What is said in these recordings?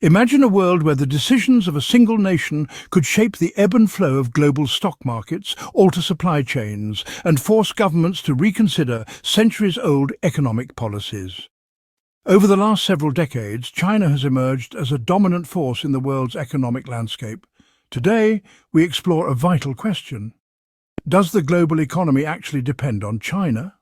Imagine a world where the decisions of a single nation could shape the ebb and flow of global stock markets, alter supply chains, and force governments to reconsider centuries-old economic policies. Over the last several decades, China has emerged as a dominant force in the world's economic landscape. Today, we explore a vital question. Does the global economy actually depend on China?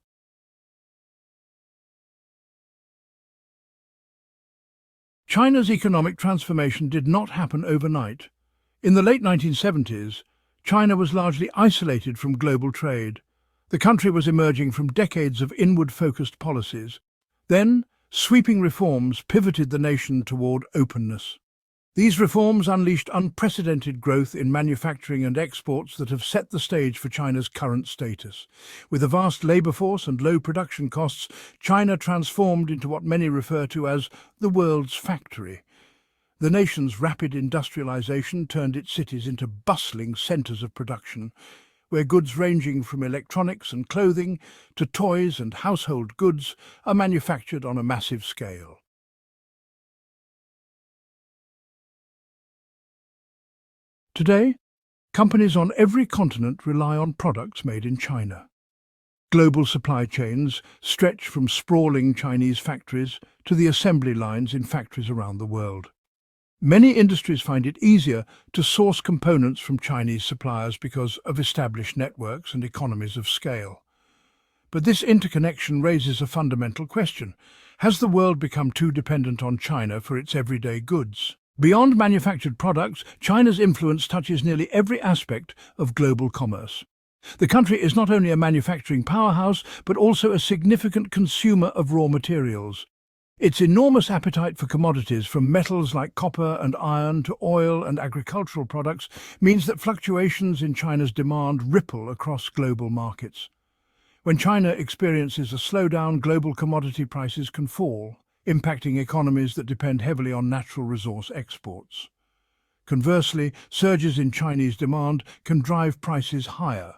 China's economic transformation did not happen overnight. In the late 1970s, China was largely isolated from global trade. The country was emerging from decades of inward-focused policies. Then, sweeping reforms pivoted the nation toward openness. These reforms unleashed unprecedented growth in manufacturing and exports that have set the stage for China's current status. With a vast labor force and low production costs, China transformed into what many refer to as the world's factory. The nation's rapid industrialization turned its cities into bustling centers of production, where goods ranging from electronics and clothing to toys and household goods are manufactured on a massive scale. Today, companies on every continent rely on products made in China. Global supply chains stretch from sprawling Chinese factories to the assembly lines in factories around the world. Many industries find it easier to source components from Chinese suppliers because of established networks and economies of scale. But this interconnection raises a fundamental question. Has the world become too dependent on China for its everyday goods? Beyond manufactured products, China's influence touches nearly every aspect of global commerce. The country is not only a manufacturing powerhouse, but also a significant consumer of raw materials. Its enormous appetite for commodities, from metals like copper and iron to oil and agricultural products, means that fluctuations in China's demand ripple across global markets. When China experiences a slowdown, global commodity prices can fall, impacting economies that depend heavily on natural resource exports. Conversely, surges in Chinese demand can drive prices higher,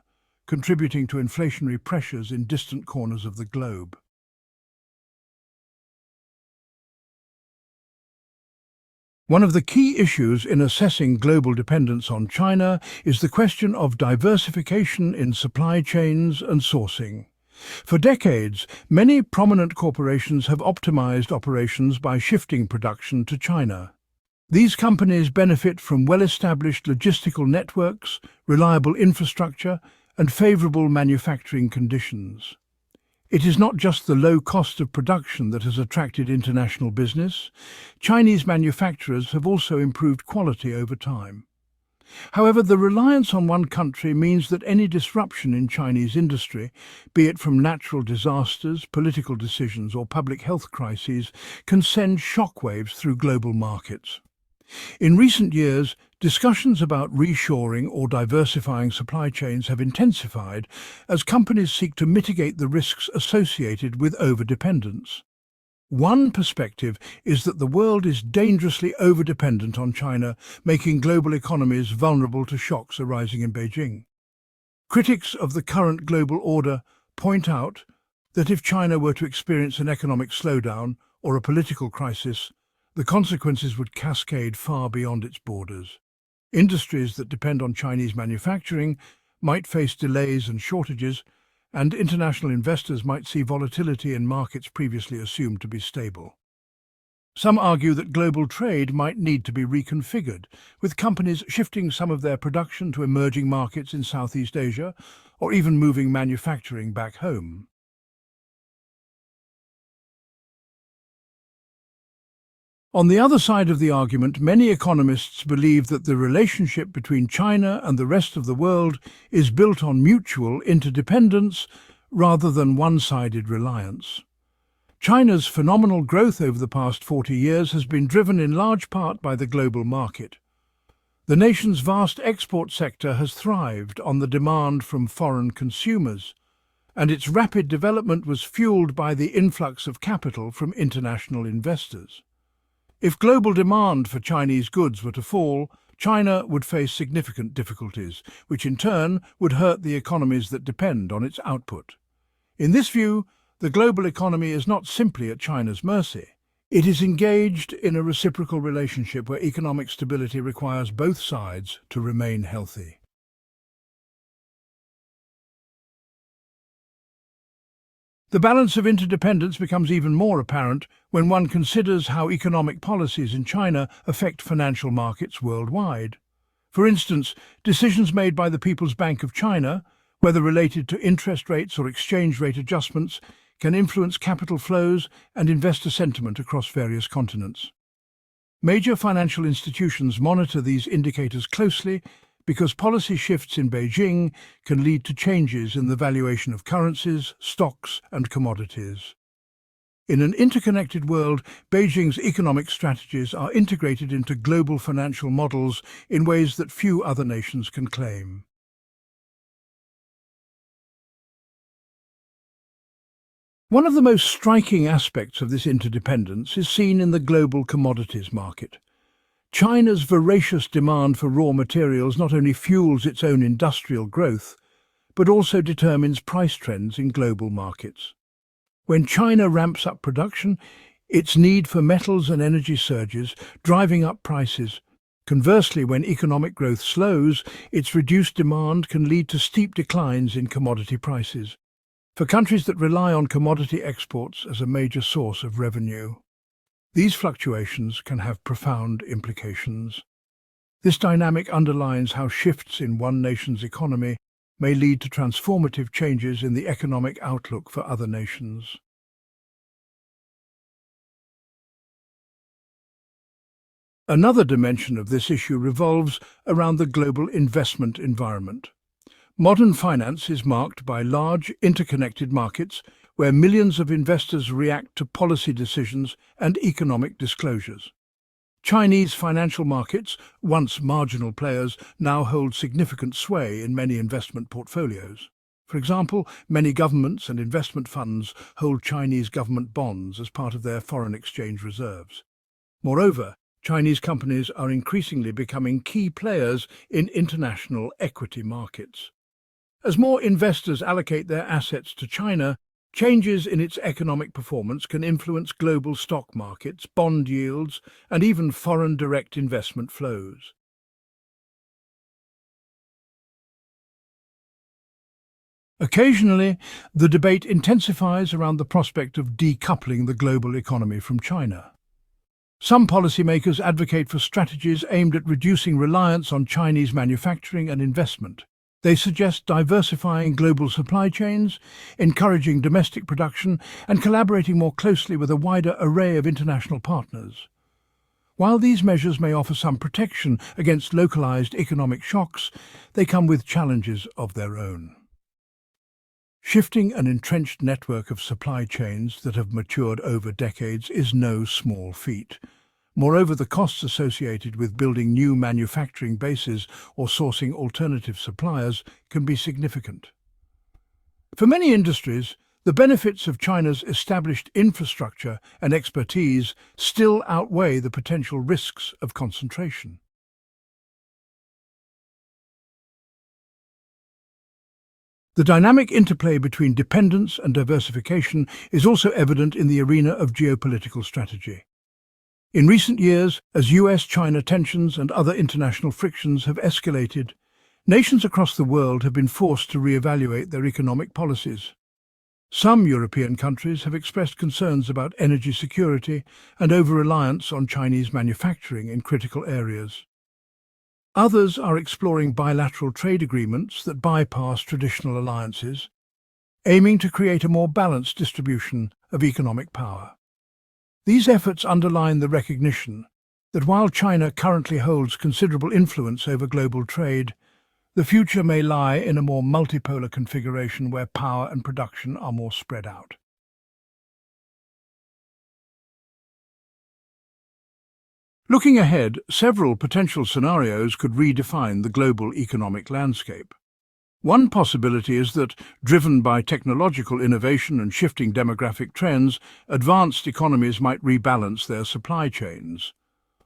contributing to inflationary pressures in distant corners of the globe. One of the key issues in assessing global dependence on China is the question of diversification in supply chains and sourcing. For decades, many prominent corporations have optimized operations by shifting production to China. These companies benefit from well-established logistical networks, reliable infrastructure, and favorable manufacturing conditions. It is not just the low cost of production that has attracted international business. Chinese manufacturers have also improved quality over time. However, the reliance on one country means that any disruption in Chinese industry, be it from natural disasters, political decisions, or public health crises, can send shockwaves through global markets. In recent years, discussions about reshoring or diversifying supply chains have intensified as companies seek to mitigate the risks associated with overdependence. One perspective is that the world is dangerously overdependent on China, making global economies vulnerable to shocks arising in Beijing. Critics of the current global order point out that if China were to experience an economic slowdown or a political crisis, the consequences would cascade far beyond its borders. Industries that depend on Chinese manufacturing might face delays and shortages, and international investors might see volatility in markets previously assumed to be stable. Some argue that global trade might need to be reconfigured, with companies shifting some of their production to emerging markets in Southeast Asia, or even moving manufacturing back home. On the other side of the argument, many economists believe that the relationship between China and the rest of the world is built on mutual interdependence rather than one-sided reliance. China's phenomenal growth over the past 40 years has been driven in large part by the global market. The nation's vast export sector has thrived on the demand from foreign consumers, and its rapid development was fueled by the influx of capital from international investors. If global demand for Chinese goods were to fall, China would face significant difficulties, which in turn would hurt the economies that depend on its output. In this view, the global economy is not simply at China's mercy. It is engaged in a reciprocal relationship where economic stability requires both sides to remain healthy. The balance of interdependence becomes even more apparent when one considers how economic policies in China affect financial markets worldwide. For instance, decisions made by the People's Bank of China, whether related to interest rates or exchange rate adjustments, can influence capital flows and investor sentiment across various continents. Major financial institutions monitor these indicators closely because policy shifts in Beijing can lead to changes in the valuation of currencies, stocks, and commodities. In an interconnected world, Beijing's economic strategies are integrated into global financial models in ways that few other nations can claim. One of the most striking aspects of this interdependence is seen in the global commodities market. China's voracious demand for raw materials not only fuels its own industrial growth, but also determines price trends in global markets. When China ramps up production, its need for metals and energy surges, driving up prices. Conversely, when economic growth slows, its reduced demand can lead to steep declines in commodity prices. For countries that rely on commodity exports as a major source of revenue, these fluctuations can have profound implications. This dynamic underlines how shifts in one nation's economy may lead to transformative changes in the economic outlook for other nations. Another dimension of this issue revolves around the global investment environment. Modern finance is marked by large, interconnected markets where millions of investors react to policy decisions and economic disclosures. Chinese financial markets, once marginal players, now hold significant sway in many investment portfolios. For example, many governments and investment funds hold Chinese government bonds as part of their foreign exchange reserves. Moreover, Chinese companies are increasingly becoming key players in international equity markets. As more investors allocate their assets to China, changes in its economic performance can influence global stock markets, bond yields, and even foreign direct investment flows. Occasionally, the debate intensifies around the prospect of decoupling the global economy from China. Some policymakers advocate for strategies aimed at reducing reliance on Chinese manufacturing and investment. They suggest diversifying global supply chains, encouraging domestic production, and collaborating more closely with a wider array of international partners. While these measures may offer some protection against localized economic shocks, they come with challenges of their own. Shifting an entrenched network of supply chains that have matured over decades is no small feat. Moreover, the costs associated with building new manufacturing bases or sourcing alternative suppliers can be significant. For many industries, the benefits of China's established infrastructure and expertise still outweigh the potential risks of concentration. The dynamic interplay between dependence and diversification is also evident in the arena of geopolitical strategy. In recent years, as US-China tensions and other international frictions have escalated, nations across the world have been forced to re-evaluate their economic policies. Some European countries have expressed concerns about energy security and over-reliance on Chinese manufacturing in critical areas. Others are exploring bilateral trade agreements that bypass traditional alliances, aiming to create a more balanced distribution of economic power. These efforts underline the recognition that while China currently holds considerable influence over global trade, the future may lie in a more multipolar configuration where power and production are more spread out. Looking ahead, several potential scenarios could redefine the global economic landscape. One possibility is that, driven by technological innovation and shifting demographic trends, advanced economies might rebalance their supply chains.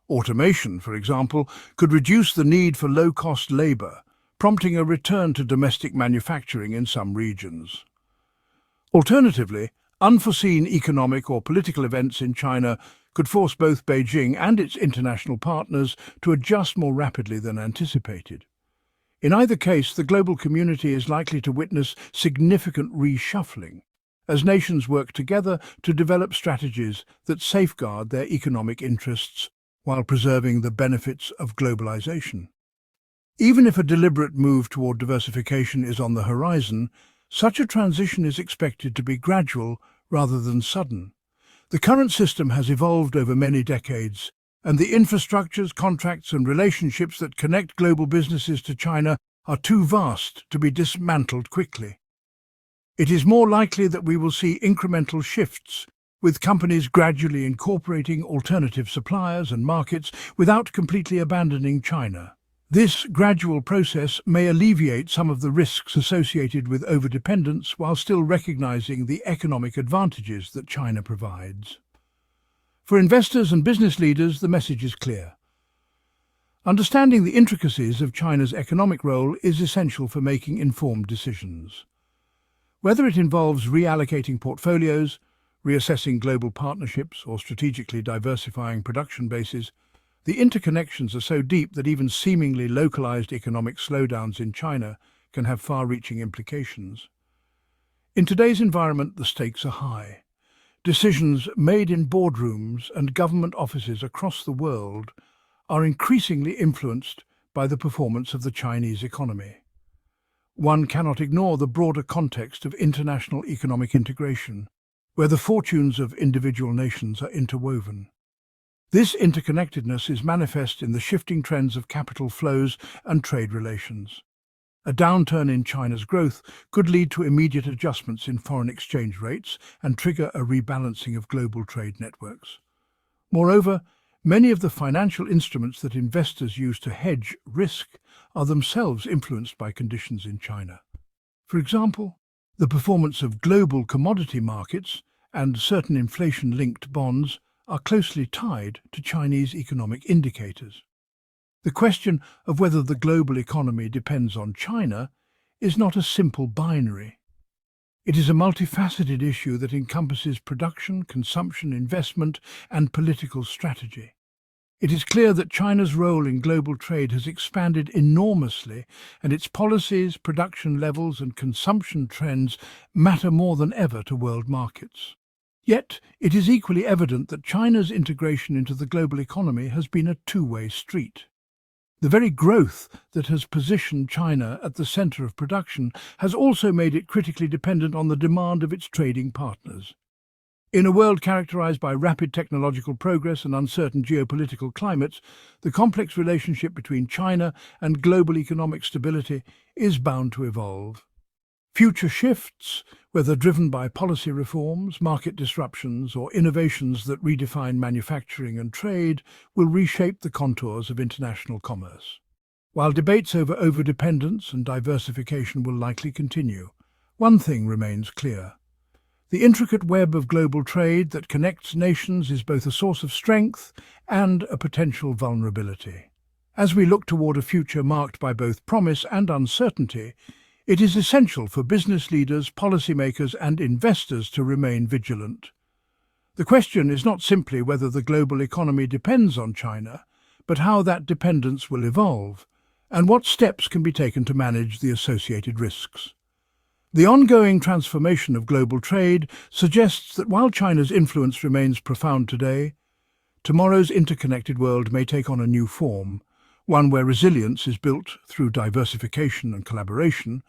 Automation, for example, could reduce the need for low-cost labor, prompting a return to domestic manufacturing in some regions. Alternatively, unforeseen economic or political events in China could force both Beijing and its international partners to adjust more rapidly than anticipated. In either case, the global community is likely to witness significant reshuffling as nations work together to develop strategies that safeguard their economic interests while preserving the benefits of globalization. Even if a deliberate move toward diversification is on the horizon, such a transition is expected to be gradual rather than sudden. The current system has evolved over many decades, and the infrastructures, contracts and relationships that connect global businesses to China are too vast to be dismantled quickly. It is more likely that we will see incremental shifts, with companies gradually incorporating alternative suppliers and markets without completely abandoning China. This gradual process may alleviate some of the risks associated with overdependence while still recognizing the economic advantages that China provides. For investors and business leaders, the message is clear. Understanding the intricacies of China's economic role is essential for making informed decisions. Whether it involves reallocating portfolios, reassessing global partnerships, or strategically diversifying production bases, the interconnections are so deep that even seemingly localized economic slowdowns in China can have far-reaching implications. In today's environment, the stakes are high. Decisions made in boardrooms and government offices across the world are increasingly influenced by the performance of the Chinese economy. One cannot ignore the broader context of international economic integration, where the fortunes of individual nations are interwoven. This interconnectedness is manifest in the shifting trends of capital flows and trade relations. A downturn in China's growth could lead to immediate adjustments in foreign exchange rates and trigger a rebalancing of global trade networks. Moreover, many of the financial instruments that investors use to hedge risk are themselves influenced by conditions in China. For example, the performance of global commodity markets and certain inflation-linked bonds are closely tied to Chinese economic indicators. The question of whether the global economy depends on China is not a simple binary. It is a multifaceted issue that encompasses production, consumption, investment, and political strategy. It is clear that China's role in global trade has expanded enormously, and its policies, production levels, and consumption trends matter more than ever to world markets. Yet, it is equally evident that China's integration into the global economy has been a two-way street. The very growth that has positioned China at the center of production has also made it critically dependent on the demand of its trading partners. In a world characterized by rapid technological progress and uncertain geopolitical climates, the complex relationship between China and global economic stability is bound to evolve. Future shifts, whether driven by policy reforms, market disruptions, or innovations that redefine manufacturing and trade, will reshape the contours of international commerce. While debates over overdependence and diversification will likely continue, one thing remains clear. The intricate web of global trade that connects nations is both a source of strength and a potential vulnerability. As we look toward a future marked by both promise and uncertainty, it is essential for business leaders, policymakers, and investors to remain vigilant. The question is not simply whether the global economy depends on China, but how that dependence will evolve, and what steps can be taken to manage the associated risks. The ongoing transformation of global trade suggests that while China's influence remains profound today, tomorrow's interconnected world may take on a new form, one where resilience is built through diversification and collaboration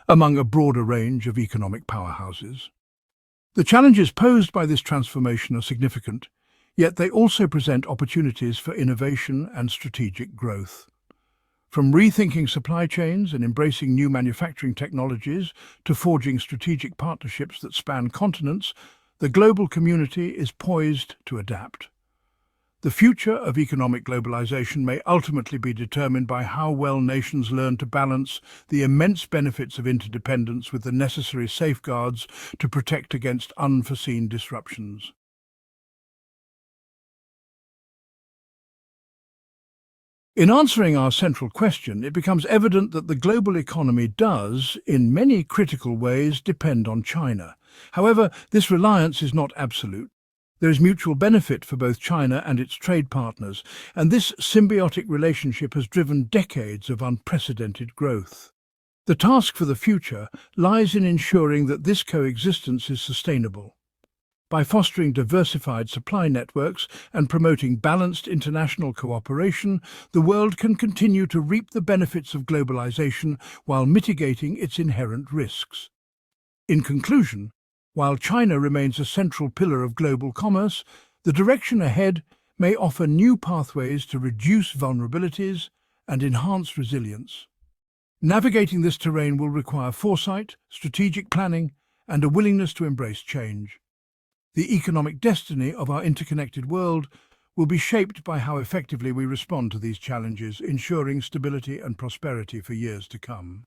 among a broader range of economic powerhouses. The challenges posed by this transformation are significant, yet they also present opportunities for innovation and strategic growth. From rethinking supply chains and embracing new manufacturing technologies to forging strategic partnerships that span continents, the global community is poised to adapt. The future of economic globalization may ultimately be determined by how well nations learn to balance the immense benefits of interdependence with the necessary safeguards to protect against unforeseen disruptions. In answering our central question, it becomes evident that the global economy does, in many critical ways, depend on China. However, this reliance is not absolute. There is mutual benefit for both China and its trade partners, and this symbiotic relationship has driven decades of unprecedented growth. The task for the future lies in ensuring that this coexistence is sustainable. By fostering diversified supply networks and promoting balanced international cooperation, the world can continue to reap the benefits of globalization while mitigating its inherent risks. In conclusion, while China remains a central pillar of global commerce, the direction ahead may offer new pathways to reduce vulnerabilities and enhance resilience. Navigating this terrain will require foresight, strategic planning, and a willingness to embrace change. The economic destiny of our interconnected world will be shaped by how effectively we respond to these challenges, ensuring stability and prosperity for years to come.